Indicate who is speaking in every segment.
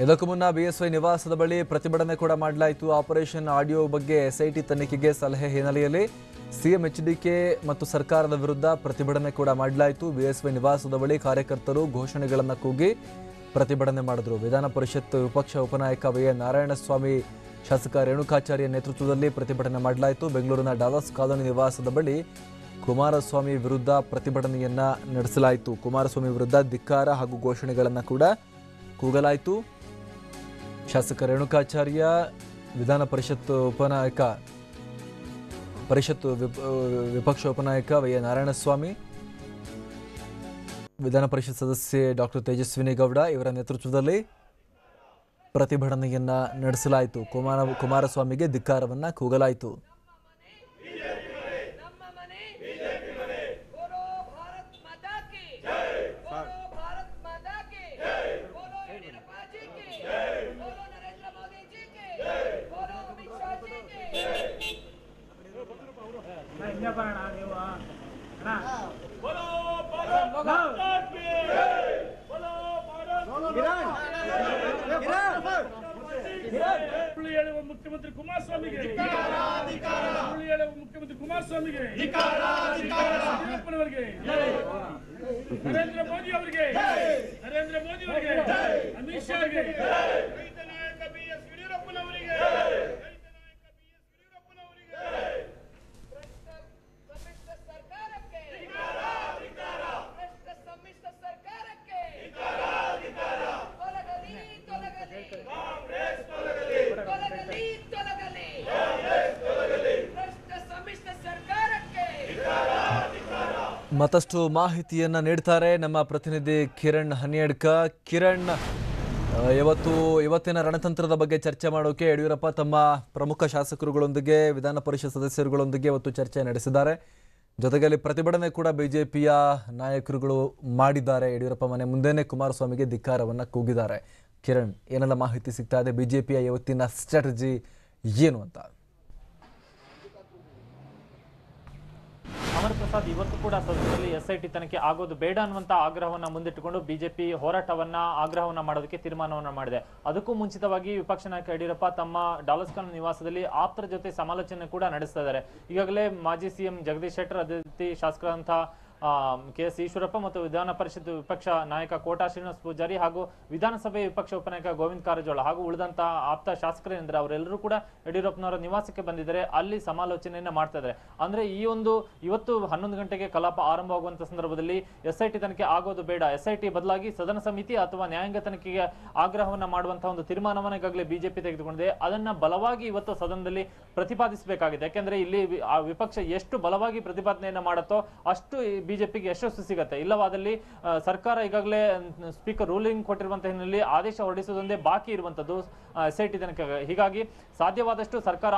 Speaker 1: ಇದಕ್ಕೂ ಮುನ್ನ ಬಿಎಸ್ವೈ ನಿವಾಸದ ಬಳಿ ಪ್ರತಿಭಟನೆ ಕೂಡ ಮಾಡಲಾಯಿತು. ಆಪರೇಷನ್ ಆಡಿಯೋ ಬಗ್ಗೆ ಎಸ್ಐಟಿ ತನಿಖೆಗೆ ಸಲಹೆ ಹಿನ್ನೆಲೆಯಲ್ಲಿ ಸಿಎಂ ಎಚ್ಡಿಕೆ ಮತ್ತು ಸರ್ಕಾರದ ವಿರುದ್ಧ ಪ್ರತಿಭಟನೆ ಕೂಡ ಮಾಡಲಾಯಿತು. ಬಿಎಸ್ವೈ ನಿವಾಸದ ಬಳಿ ಕಾರ್ಯಕರ್ತರು ಘೋಷಣೆಗಳನ್ನು ಕೂಗಿ ಪ್ರತಿಭಟನೆ ಮಾಡಿದ್ರು. ವಿಧಾನ ಪರಿಷತ್ ವಿಪಕ್ಷ ಉಪನಾಯಕ ವೈಎನ್ ನಾರಾಯಣಸ್ವಾಮಿ, ಶಾಸಕ ರೇಣುಕಾಚಾರ್ಯ ನೇತೃತ್ವದಲ್ಲಿ ಪ್ರತಿಭಟನೆ ಮಾಡಲಾಯಿತು. ಬೆಂಗಳೂರಿನ ಡಾಲರ್ಸ್ ಕಾಲೋನಿ ನಿವಾಸದ ಬಳಿ ಕುಮಾರಸ್ವಾಮಿ ವಿರುದ್ಧ ಪ್ರತಿಭಟನೆಯನ್ನ ನಡೆಸಲಾಯಿತು. ಕುಮಾರಸ್ವಾಮಿ ವಿರುದ್ಧ ಧಿಕ್ಕಾರ ಹಾಗೂ ಘೋಷಣೆಗಳನ್ನು ಕೂಡ ಕೂಗಲಾಯಿತು. ಶಾಸಕ ರೇಣುಕಾಚಾರ್ಯ, ವಿಧಾನ ಪರಿಷತ್ ವಿಪಕ್ಷ ಉಪನಾಯಕ ವೈಎನ್ ನಾರಾಯಣಸ್ವಾಮಿ, ವಿಧಾನ ಪರಿಷತ್ ಸದಸ್ಯೆ ಡಾಕ್ಟರ್ ತೇಜಸ್ವಿನಿ ಗೌಡ ಇವರ ನೇತೃತ್ವದಲ್ಲಿ ಪ್ರತಿಭಟನೆಯನ್ನ ನಡೆಸಲಾಯಿತು. ಕುಮಾರಸ್ವಾಮಿಗೆ ಧಿಕ್ಕಾರವನ್ನ ಕೂಗಲಾಯಿತು.
Speaker 2: ಮುಖ್ಯಮಂತ್ರಿ ಕುಮಾರಸ್ವಾಮಿಗೆ ನರೇಂದ್ರ ಮೋದಿ ಅವರಿಗೆ ಅಮಿತ್ ಶಾಗೆ ರೈತ ನಾಯಕ ಬಿಎಸ್ ಯಡಿಯೂರಪ್ಪನವರಿಗೆ
Speaker 1: ಮತ್ತಷ್ಟು ಮಾಹಿತಿಯನ್ನ ನೀಡ್ತಾರೆ ನಮ್ಮ ಪ್ರತಿನಿಧಿ ಕಿರಣ್ ಹನಿಯಡ್ಕ. ಕಿರಣ್, ಇವತ್ತಿನ ರಣತಂತ್ರದ ಬಗ್ಗೆ ಚರ್ಚೆ ಮಾಡೋಕೆ ಯಡಿಯೂರಪ್ಪ ತಮ್ಮ ಪ್ರಮುಖ ಶಾಸಕರುಗಳೊಂದಿಗೆ, ವಿಧಾನ ಪರಿಷತ್ ಸದಸ್ಯರುಗಳೊಂದಿಗೆ ಇವತ್ತು ಚರ್ಚೆ ನಡೆಸಿದ್ದಾರೆ. ಜೊತೆಗೆ ಪ್ರತಿಭಟನೆ ಕೂಡ ಬಿಜೆಪಿಯ ನಾಯಕರುಗಳು ಮಾಡಿದ್ದಾರೆ. ಯಡಿಯೂರಪ್ಪ ಮನೆ ಮುಂದೆನೇ ಕುಮಾರಸ್ವಾಮಿಗೆ ಧಿಕ್ಕಾರವನ್ನ ಕೂಗಿದ್ದಾರೆ. ಕಿರಣ್, ಏನೆಲ್ಲ ಮಾಹಿತಿ ಸಿಗ್ತಾ ಇದೆ? ಬಿಜೆಪಿಯ ಇವತ್ತಿನ ಸ್ಟ್ರಾಟಜಿ ಏನು ಅಂತ?
Speaker 3: ಅಮರ್ ಪ್ರಸಾದ್, ಇವತ್ತು ಕೂಡ ಸದನದಲ್ಲಿ ಎಸ್ಐಟಿ ತನಿಖೆ ಆಗೋದು ಬೇಡ ಅನ್ನುವಂತ ಆಗ್ರಹವನ್ನ ಮುಂದಿಟ್ಟುಕೊಂಡು ಬಿಜೆಪಿ ಆಗ್ರಹವನ್ನ ಮಾಡೋದಕ್ಕೆ ತೀರ್ಮಾನವನ್ನ ಮಾಡಿದೆ. ಅದಕ್ಕೂ ಮುಂಚಿತವಾಗಿ ವಿಪಕ್ಷ ನಾಯಕ ಯಡಿಯೂರಪ್ಪ ತಮ್ಮ ಡಾಲರ್ಸ್ ಕಾಲೋನಿ ನಿವಾಸದಲ್ಲಿ ಆಪ್ತರ ಜೊತೆ ಸಮಾಲೋಚನೆ ಕೂಡ ನಡೆಸ್ತಾ ಇದ್ದಾರೆ. ಈಗಾಗಲೇ ಮಾಜಿ ಸಿಎಂ ಜಗದೀಶ್ ಶೆಟ್ಟರ್, ಅದೇ ರೀತಿ ಶಾಸಕರಂತಹ ಕೆಎಸ್ ಈಶ್ವರಪ್ಪ ಮತ್ತು ವಿಧಾನ ಪರಿಷತ್ ವಿಪಕ್ಷ ನಾಯಕ ಕೋಟಾ ಶ್ರೀನಿವಾಸ ಪೂಜಾರಿ ಹಾಗೂ ವಿಧಾನಸಭೆ ವಿಪಕ್ಷ ಉಪನಾಯಕ ಗೋವಿಂದ ಕಾರಜೋಳ ಹಾಗೂ ಉಳಿದಂತಹ ಆಪ್ತ ಶಾಸಕರೇಂದ್ರ ಅವರೆಲ್ಲರೂ ಕೂಡ ಯಡಿಯೂರಪ್ಪನವರ ನಿವಾಸಕ್ಕೆ ಬಂದಿದ್ದಾರೆ. ಅಲ್ಲಿ ಸಮಾಲೋಚನೆಯನ್ನ ಮಾಡ್ತಾ ಇದ್ದಾರೆ. ಅಂದ್ರೆ ಇವತ್ತು 11 ಗಂಟೆಗೆ ಕಲಾಪ ಆರಂಭವಾಗುವಂತ ಸಂದರ್ಭದಲ್ಲಿ ಎಸ್ಐಟಿ ತನಿಖೆ ಆಗೋದು ಬೇಡ, ಎಸ್ಐಟಿ ಬದಲಾಗಿ ಸದನ ಸಮಿತಿ ಅಥವಾ ನ್ಯಾಯಾಂಗ ತನಿಖೆಗೆ ಆಗ್ರಹವನ್ನ ಮಾಡುವಂತಹ ಒಂದು ತೀರ್ಮಾನವನ್ನ ಈಗಾಗಲೇ ಬಿಜೆಪಿ ತೆಗೆದುಕೊಂಡಿದೆ. ಅದನ್ನ ಬಲವಾಗಿ ಇವತ್ತು ಸದನದಲ್ಲಿ ಪ್ರತಿಪಾದಿಸಬೇಕಾಗಿದೆ. ಯಾಕೆಂದ್ರೆ ಇಲ್ಲಿ ವಿಪಕ್ಷ ಎಷ್ಟು ಬಲವಾಗಿ ಪ್ರತಿಪಾದನೆಯನ್ನ ಮಾಡುತ್ತೋ ಅಷ್ಟು ಬಿಜೆಪಿಗೆ ಯಶಸ್ಸು ಸಿಗುತ್ತೆ. ಇಲ್ಲವಾದಲ್ಲಿ ಸರ್ಕಾರ ಈಗಾಗಲೇ ಸ್ಪೀಕರ್ ರೂಲಿಂಗ್ ಕೊಟ್ಟಿರುವಂತಹ ಹಿನ್ನೆಲೆಯಲ್ಲಿ ಆದೇಶ ಹೊರಡಿಸುವುದೊಂದೇ ಬಾಕಿ ಇರುವಂತದ್ದು ಎಸ್ಐಟಿ ತನಿಖೆ. ಹೀಗಾಗಿ ಸಾಧ್ಯವಾದಷ್ಟು ಸರ್ಕಾರ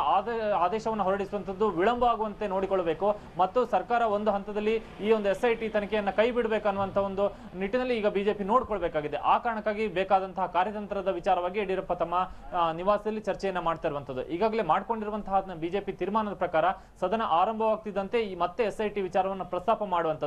Speaker 3: ಆದೇಶವನ್ನು ಹೊರಡಿಸುವಂತದ್ದು ವಿಳಂಬ ಆಗುವಂತೆ ನೋಡಿಕೊಳ್ಳಬೇಕು ಮತ್ತು ಸರ್ಕಾರ ಒಂದು ಹಂತದಲ್ಲಿ ಈ ಒಂದು ಎಸ್ಐಟಿ ತನಿಖೆಯನ್ನ ಕೈ ಬಿಡಬೇಕು ಅನ್ನುವಂತ ಒಂದು ನಿಟ್ಟಿನಲ್ಲಿ ಈಗ ಬಿಜೆಪಿ ನೋಡ್ಕೊಳ್ಬೇಕಾಗಿದೆ. ಆ ಕಾರಣಕ್ಕಾಗಿ ಬೇಕಾದಂತಹ ಕಾರ್ಯತಂತ್ರದ ವಿಚಾರವಾಗಿ ಯಡಿಯೂರಪ್ಪ ತಮ್ಮ ನಿವಾಸದಲ್ಲಿ ಚರ್ಚೆಯನ್ನ ಮಾಡ್ತಾ ಇರುವಂತದ್ದು. ಈಗಾಗಲೇ ಮಾಡ್ಕೊಂಡಿರುವಂತಹ ಬಿಜೆಪಿ ತೀರ್ಮಾನದ ಪ್ರಕಾರ ಸದನ ಆರಂಭವಾಗ್ತಿದ್ದಂತೆ ಮತ್ತೆ ಎಸ್ಐಟಿ ವಿಚಾರವನ್ನು ಪ್ರಸ್ತಾಪ ಮಾಡುವಂತ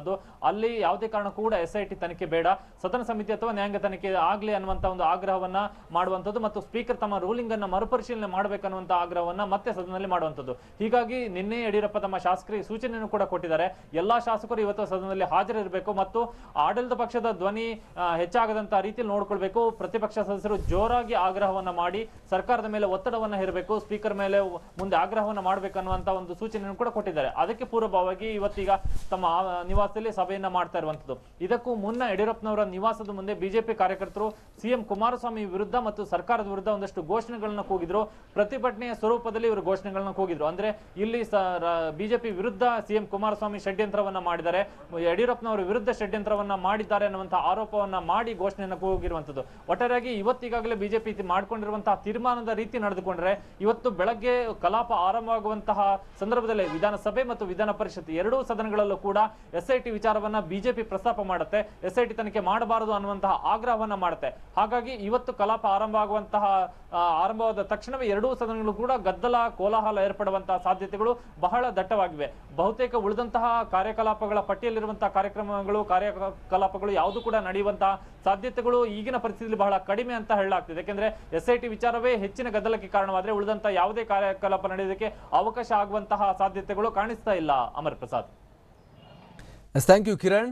Speaker 3: ಅಲ್ಲಿ ಯಾವುದೇ ಕಾರಣ ಕೂಡ ಎಸ್ಐಟಿ ತನಿಖೆ ಬೇಡ, ಸದನ ಸಮಿತಿ ಅಥವಾ ನ್ಯಾಯಾಂಗ ತನಿಖೆ ಆಗಲಿ ಅನ್ನುವಂತ ಒಂದು ಆಗ್ರಹವನ್ನ ಮಾಡುವಂತದ್ದು ಮತ್ತು ಸ್ಪೀಕರ್ ತಮ್ಮ ರೂಲಿಂಗ್ ಅನ್ನ ಮರುಪರಿಶೀಲನೆ ಮಾಡಬೇಕನ್ನುವಂತ ಆಗ್ರಹವನ್ನ ಮತ್ತೆ ಸದನದಲ್ಲಿ ಮಾಡುವಂತದ್ದು. ಹೀಗಾಗಿ ನಿನ್ನೆ ಯಡಿಯೂರಪ್ಪ ತಮ್ಮ ಶಾಸಕರಿಗೆ ಸೂಚನೆಯನ್ನು ಕೂಡ ಕೊಟ್ಟಿದ್ದಾರೆ. ಎಲ್ಲಾ ಶಾಸಕರು ಇವತ್ತು ಸದನದಲ್ಲಿ ಹಾಜರಿರಬೇಕು ಮತ್ತು ಆಡಳಿತ ಪಕ್ಷದ ಧ್ವನಿ ಹೆಚ್ಚಾಗದಂತ ರೀತಿಯಲ್ಲಿ ನೋಡ್ಕೊಳ್ಬೇಕು. ಪ್ರತಿಪಕ್ಷ ಸದಸ್ಯರು ಜೋರಾಗಿ ಆಗ್ರಹವನ್ನ ಮಾಡಿ ಸರ್ಕಾರದ ಮೇಲೆ ಒತ್ತಡವನ್ನ ಹೇರಬೇಕು, ಸ್ಪೀಕರ್ ಮೇಲೆ ಮುಂದೆ ಆಗ್ರಹವನ್ನ ಮಾಡಬೇಕು ಅನ್ನುವಂತ ಒಂದು ಸೂಚನೆಯನ್ನು ಕೂಡ ಕೊಟ್ಟಿದ್ದಾರೆ. ಅದಕ್ಕೆ ಪೂರ್ವಭಾವವಾಗಿ ಇವತ್ತೀಗ ತಮ್ಮ ನಿವಾಸದಲ್ಲಿ ಸಭೆಯನ್ನ ಮಾಡ್ತಾ ಇರುವಂತದ್ದು. ಇದಕ್ಕೂ ಮುನ್ನ ಯಡಿಯೂರಪ್ಪನವರ ನಿವಾಸದ ಮುಂದೆ ಬಿಜೆಪಿ ಕಾರ್ಯಕರ್ತರು ಸಿಎಂ ಕುಮಾರಸ್ವಾಮಿ ವಿರುದ್ಧ ಮತ್ತು ಸರ್ಕಾರದ ವಿರುದ್ಧ ಒಂದಷ್ಟು ಘೋಷಣೆಗಳನ್ನ ಕೂಗಿದ್ರು. ಪ್ರತಿಭಟನೆಯ ಸ್ವರೂಪದಲ್ಲಿ ಇವರು ಘೋಷಣೆಗಳನ್ನ ಕೂಗಿದ್ರು. ಅಂದ್ರೆ ಇಲ್ಲಿ ಬಿಜೆಪಿ ವಿರುದ್ಧ ಸಿಎಂ ಕುಮಾರಸ್ವಾಮಿ ಷಡ್ಯಂತ್ರವನ್ನ ಮಾಡಿದ್ದಾರೆ, ಯಡಿಯೂರಪ್ಪನವರ ವಿರುದ್ಧ ಷಡ್ಯಂತ್ರವನ್ನ ಮಾಡಿದ್ದಾರೆ ಅನ್ನುವಂತಹ ಆರೋಪವನ್ನ ಮಾಡಿ ಘೋಷಣೆಯನ್ನ ಕೂಗಿರುವಂತದ್ದು. ಒಟ್ಟಾರೆಯಾಗಿ ಇವತ್ತೀಗಾಗಲೇ ಬಿಜೆಪಿ ಮಾಡಿಕೊಂಡಿರುವಂತಹ ತೀರ್ಮಾನದ ರೀತಿ ನಡೆದುಕೊಂಡ್ರೆ ಇವತ್ತು ಬೆಳಗ್ಗೆ ಕಲಾಪ ಆರಂಭವಾಗುವಂತಹ ಸಂದರ್ಭದಲ್ಲಿ ವಿಧಾನಸಭೆ ಮತ್ತು ವಿಧಾನ ಪರಿಷತ್ ಎರಡೂ ಸದನಗಳಲ್ಲೂ ಕೂಡ ಎಸ್ಐಟಿ SIT ವಿಚಾರವನ್ನ ಬಿಜೆಪಿ ಪ್ರಸ್ತಾಪ ಮಾಡುತ್ತೆ, SIT ತನಿಖೆ ಮಾಡಬಾರದು ಅನ್ನುವಂತಹ ಆಗ್ರಹವನ್ನ ಮಾಡುತ್ತೆ. ಹಾಗಾಗಿ ಇವತ್ತು ಕಲಾಪ ಆರಂಭವಾದ ತಕ್ಷಣವೇ ಎರಡೂ ಸದನಗಳು ಕೂಡ ಗದ್ದಲ ಕೋಲಾಹಲ ಏರ್ಪಡುವಂತಹ ಸಾಧ್ಯತೆಗಳು ಬಹಳ ದಟ್ಟವಾಗಿವೆ. ಬಹುತೇಕ ಉಳಿದಂತಹ ಕಾರ್ಯಕಲಾಪಗಳ ಪಟ್ಟಿಯಲ್ಲಿರುವಂತಹ ಕಾರ್ಯಕಲಾಪಗಳು ಯಾವುದು ಕೂಡ ನಡೆಯುವಂತಹ ಸಾಧ್ಯತೆಗಳು ಈಗಿನ ಪರಿಸ್ಥಿತಿಯಲ್ಲಿ ಬಹಳ ಕಡಿಮೆ ಅಂತ ಹೇಳಲಾಗ್ತಿದೆ. ಯಾಕೆಂದ್ರೆ SIT ವಿಚಾರವೇ ಹೆಚ್ಚಿನ ಗದ್ದಲಕ್ಕೆ ಕಾರಣವಾದ್ರೆ ಉಳಿದಂತಹ ಯಾವುದೇ ಕಾರ್ಯಕಲಾಪ ನಡೆಯೋದಕ್ಕೆ ಅವಕಾಶ ಆಗುವಂತಹ ಸಾಧ್ಯತೆಗಳು ಕಾಣಿಸ್ತಾ ಇಲ್ಲ. ಅಮರ್ ಪ್ರಸಾದ್.
Speaker 1: Thank you Kiran.